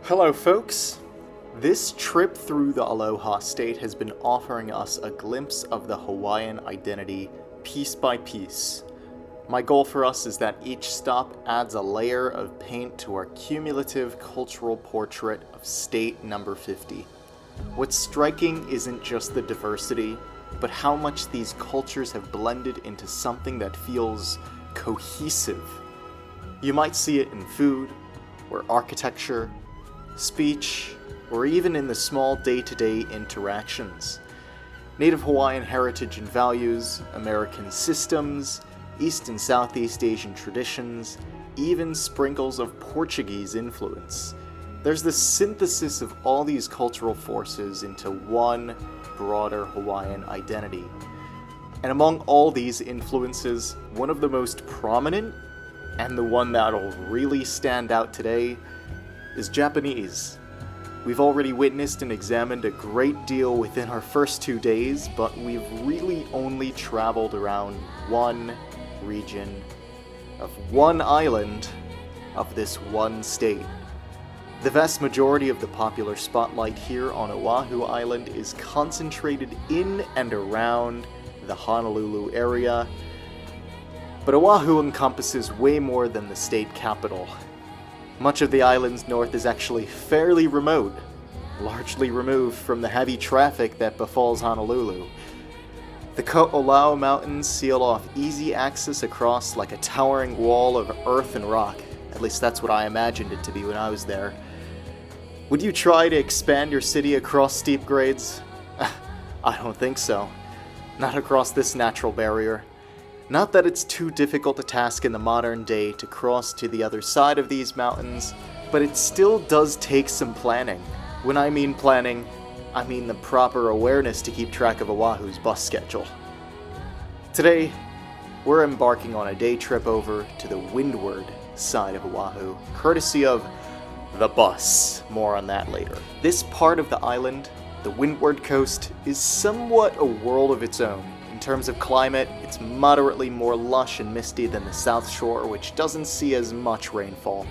Hello folks! This trip through the Aloha state has been offering us a glimpse of the Hawaiian identity piece by piece. My goal for us is that each stop adds a layer of paint to our cumulative cultural portrait of state number 50. What's striking isn't just the diversity, but how much these cultures have blended into something that feels cohesive. You might see it in food, or architecture, speech, or even in the small day-to-day interactions. Native Hawaiian heritage and values, American systems, East and Southeast Asian traditions, even sprinkles of Portuguese influence. There's this synthesis of all these cultural forces into one broader Hawaiian identity. And among all these influences, one of the most prominent, and the one that'll really stand out today, is Japanese. We've already witnessed and examined a great deal within our first 2 days, but we've really only traveled around one region of one island of this one state. The vast majority of the popular spotlight here on Oahu Island is concentrated in and around the Honolulu area, but Oahu encompasses way more than the state capital. Much of the island's north is actually fairly remote, largely removed from the heavy traffic that befalls Honolulu. The Ko'olau Mountains seal off easy access across like a towering wall of earth and rock. At least that's what I imagined it to be when I was there. Would you try to expand your city across steep grades? I don't think so. Not across this natural barrier. Not that it's too difficult a task in the modern day to cross to the other side of these mountains, but it still does take some planning. When I mean planning, I mean the proper awareness to keep track of Oahu's bus schedule. Today, we're embarking on a day trip over to the Windward side of Oahu, courtesy of the bus. More on that later. This part of the island, the Windward Coast, is somewhat a world of its own. In terms of climate, it's moderately more lush and misty than the South Shore, which doesn't see as much rainfall.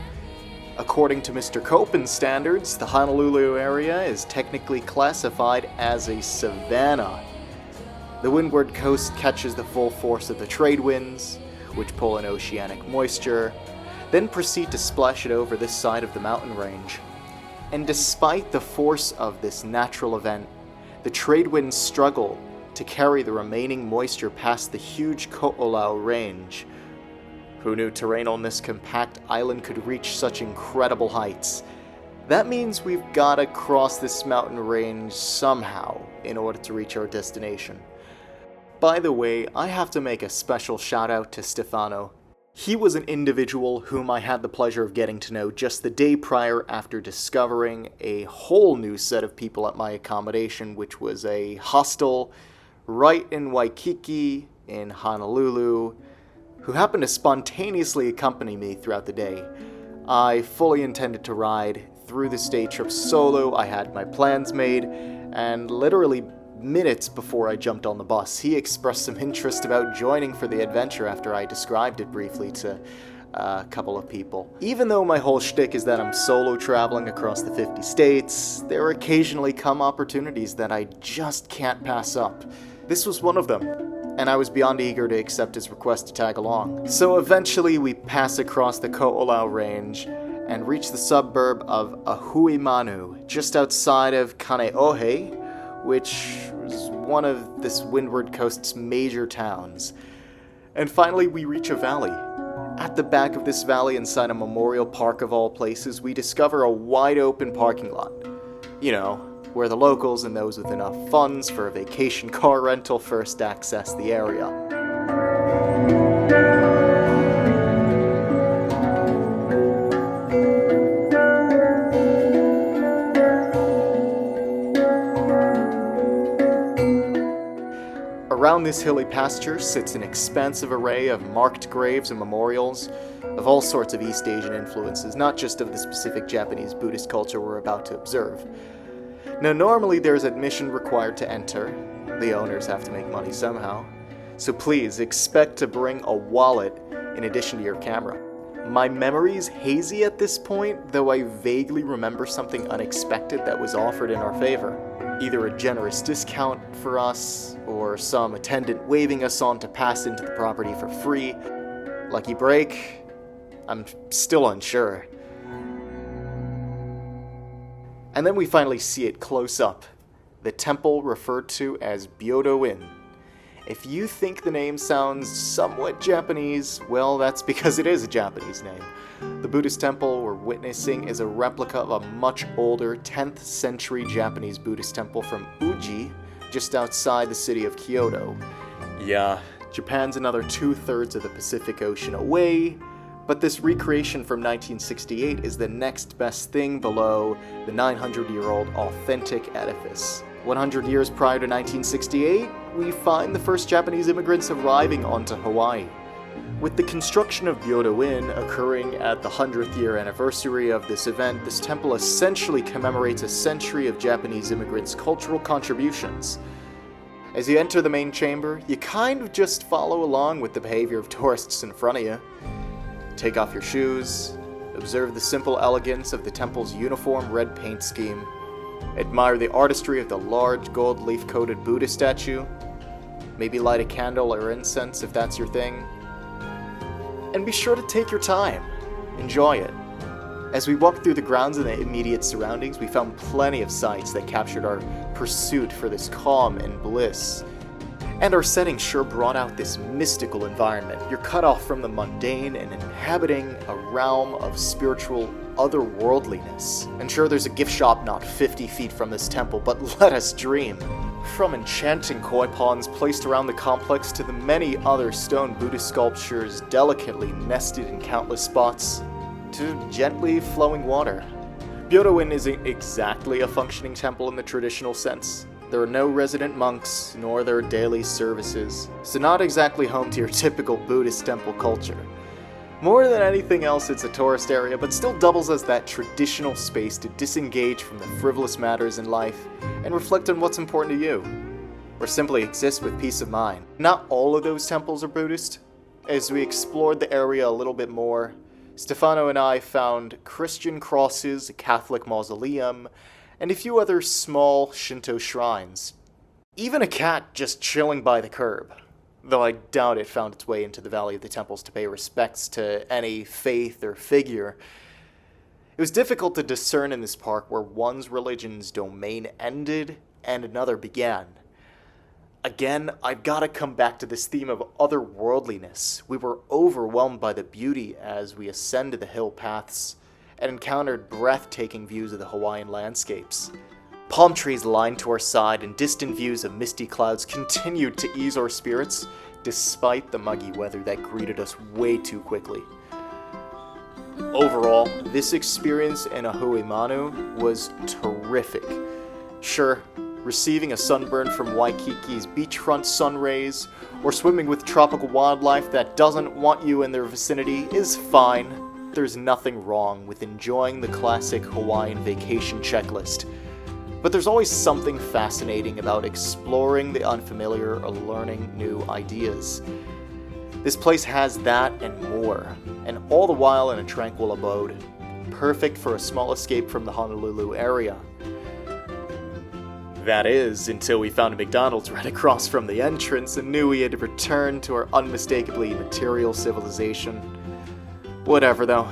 According to Mr. Copen's standards, the Honolulu area is technically classified as a savanna. The Windward Coast catches the full force of the trade winds, which pull in oceanic moisture, then proceed to splash it over this side of the mountain range. And despite the force of this natural event, the trade winds struggle to carry the remaining moisture past the huge Ko'olau range. Who knew terrain on this compact island could reach such incredible heights? That means we've gotta cross this mountain range somehow in order to reach our destination. By the way, I have to make a special shout out to Stefano. He was an individual whom I had the pleasure of getting to know just the day prior after discovering a whole new set of people at my accommodation, which was a hostel right in Waikiki in Honolulu, who happened to spontaneously accompany me throughout the day. I fully intended to ride through this day trip solo. I had my plans made, and literally minutes before I jumped on the bus, he expressed some interest about joining for the adventure after I described it briefly to a couple of people. Even though my whole shtick is that I'm solo traveling across the 50 states, there occasionally come opportunities that I just can't pass up. This was one of them, and I was beyond eager to accept his request to tag along. So eventually we pass across the Ko'olau range and reach the suburb of Ahuimanu, just outside of Kaneohe, which is one of this Windward Coast's major towns. And finally we reach a valley. At the back of this valley, inside a memorial park of all places, we discover a wide open parking lot. You know, where the locals and those with enough funds for a vacation car rental first access the area. Around this hilly pasture sits an expansive array of marked graves and memorials of all sorts of East Asian influences, not just of the specific Japanese Buddhist culture we're about to observe. Now, normally there's admission required to enter. The owners have to make money somehow. So please expect to bring a wallet in addition to your camera. My memory's hazy at this point, though I vaguely remember something unexpected that was offered in our favor. Either a generous discount for us, or some attendant waving us on to pass into the property for free. Lucky break? I'm still unsure. And then we finally see it close up. The temple referred to as Byodo-In. If you think the name sounds somewhat Japanese, well, that's because it is a Japanese name. The Buddhist temple we're witnessing is a replica of a much older 10th century Japanese Buddhist temple from Uji, just outside the city of Kyoto. Yeah, Japan's another 2/3 of the Pacific Ocean away, but this recreation from 1968 is the next best thing below the 900-year-old authentic edifice. 100 years prior to 1968, we find the first Japanese immigrants arriving onto Hawaii. With the construction of Byodo-In occurring at the 100th year anniversary of this event, this temple essentially commemorates a century of Japanese immigrants' cultural contributions. As you enter the main chamber, you kind of just follow along with the behavior of tourists in front of you. Take off your shoes, observe the simple elegance of the temple's uniform red paint scheme, admire the artistry of the large gold leaf-coated Buddha statue, maybe light a candle or incense if that's your thing, and be sure to take your time. Enjoy it. As we walked through the grounds and the immediate surroundings, we found plenty of sights that captured our pursuit for this calm and bliss. And our setting sure brought out this mystical environment. You're cut off from the mundane and inhabiting a realm of spiritual otherworldliness. And sure, there's a gift shop not 50 feet from this temple, but let us dream. From enchanting koi ponds placed around the complex to the many other stone Buddhist sculptures delicately nested in countless spots, to gently flowing water. Byodo-In isn't exactly a functioning temple in the traditional sense. There are no resident monks, nor their daily services, so not exactly home to your typical Buddhist temple culture. More than anything else, it's a tourist area, but still doubles as that traditional space to disengage from the frivolous matters in life and reflect on what's important to you, or simply exist with peace of mind. Not all of those temples are Buddhist. As we explored the area a little bit more, Stefano and I found Christian crosses, a Catholic mausoleum, and a few other small Shinto shrines. Even a cat just chilling by the curb, though I doubt it found its way into the Valley of the Temples to pay respects to any faith or figure. It was difficult to discern in this park where one's religion's domain ended and another began. Again, I've got to come back to this theme of otherworldliness. We were overwhelmed by the beauty as we ascended the hill paths and encountered breathtaking views of the Hawaiian landscapes. Palm trees lined to our side and distant views of misty clouds continued to ease our spirits, despite the muggy weather that greeted us way too quickly. Overall, this experience in Ahuimanu was terrific. Sure, receiving a sunburn from Waikiki's beachfront sun rays, or swimming with tropical wildlife that doesn't want you in their vicinity is fine. There's nothing wrong with enjoying the classic Hawaiian vacation checklist, but there's always something fascinating about exploring the unfamiliar or learning new ideas. This place has that and more, and all the while in a tranquil abode, perfect for a small escape from the Honolulu area. That is, until we found a McDonald's right across from the entrance and knew we had to return to our unmistakably material civilization. Whatever though,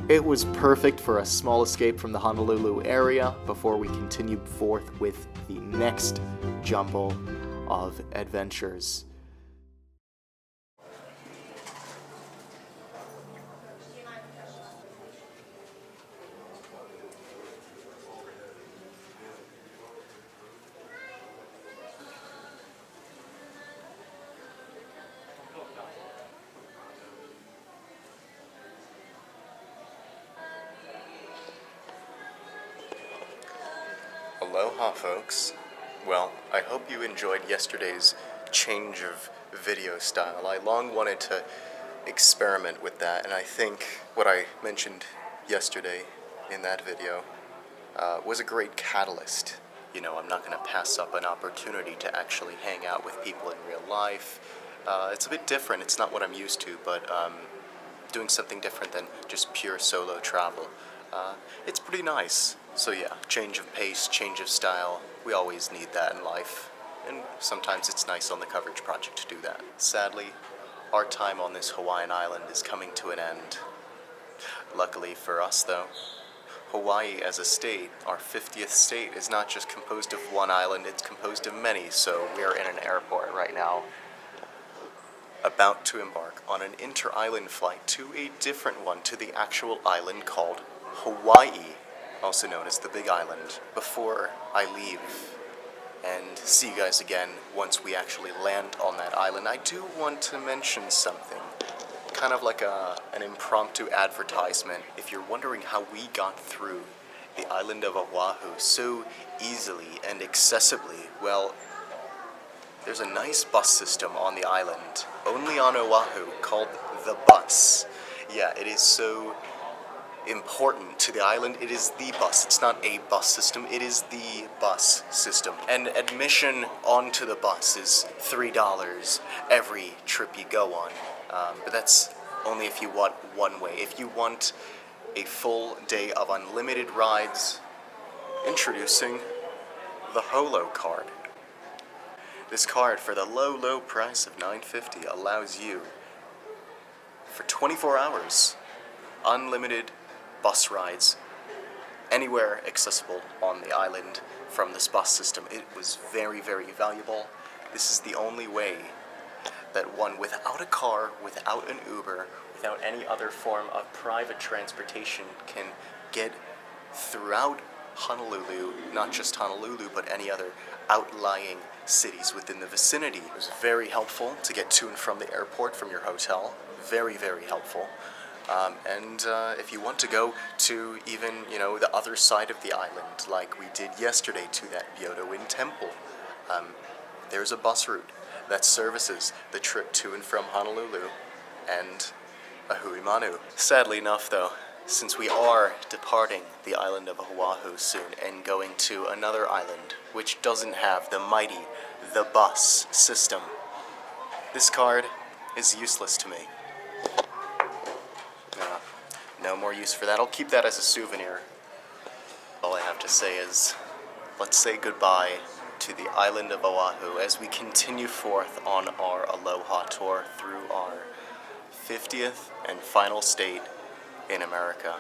it was perfect for a small escape from the Honolulu area before we continued forth with the next jumble of adventures. Aloha, folks. Well, I hope you enjoyed yesterday's change of video style. I long wanted to experiment with that, and I think what I mentioned yesterday in that video was a great catalyst. You know, I'm not going to pass up an opportunity to actually hang out with people in real life. It's a bit different. It's not what I'm used to, but doing something different than just pure solo travel. It's pretty nice. So yeah, change of pace, change of style. We always need that in life. And sometimes it's nice on the coverage project to do that. Sadly, our time on this Hawaiian island is coming to an end. Luckily for us, though, Hawaii as a state, our 50th state, is not just composed of one island, it's composed of many. So we are in an airport right now, about to embark on an inter-island flight to a different one, to the actual island called Hawaii, also known as the Big Island. Before I leave and see you guys again once we actually land on that island, I do want to mention something, kind of like an impromptu advertisement. If you're wondering how we got through the island of Oahu so easily and accessibly, well, there's a nice bus system on the island, only on Oahu, called the bus. Yeah, it is so important to the island. It is the bus. It's not a bus system, it is the bus system. And admission onto the bus is $3 every trip you go on. But that's only if you want one way. If you want a full day of unlimited rides, introducing the Holo card. This card, for the low price of $9.50, allows you, for 24 hours, unlimited bus rides anywhere accessible on the island from this bus system. It was very, very valuable. This is the only way that one without a car, without an Uber, without any other form of private transportation can get throughout Honolulu, not just Honolulu, but any other outlying cities within the vicinity. It was very helpful to get to and from the airport from your hotel. Very, very helpful. And if you want to go to even, the other side of the island, like we did yesterday to that Byodo-In temple, there's a bus route that services the trip to and from Honolulu and Ahuimanu. Sadly enough, though, since we are departing the island of Oahu soon and going to another island which doesn't have the bus system, this card is useless to me. No more use for that. I'll keep that as a souvenir. All I have to say is, let's say goodbye to the island of Oahu as we continue forth on our Aloha Tour through our 50th and final state in America.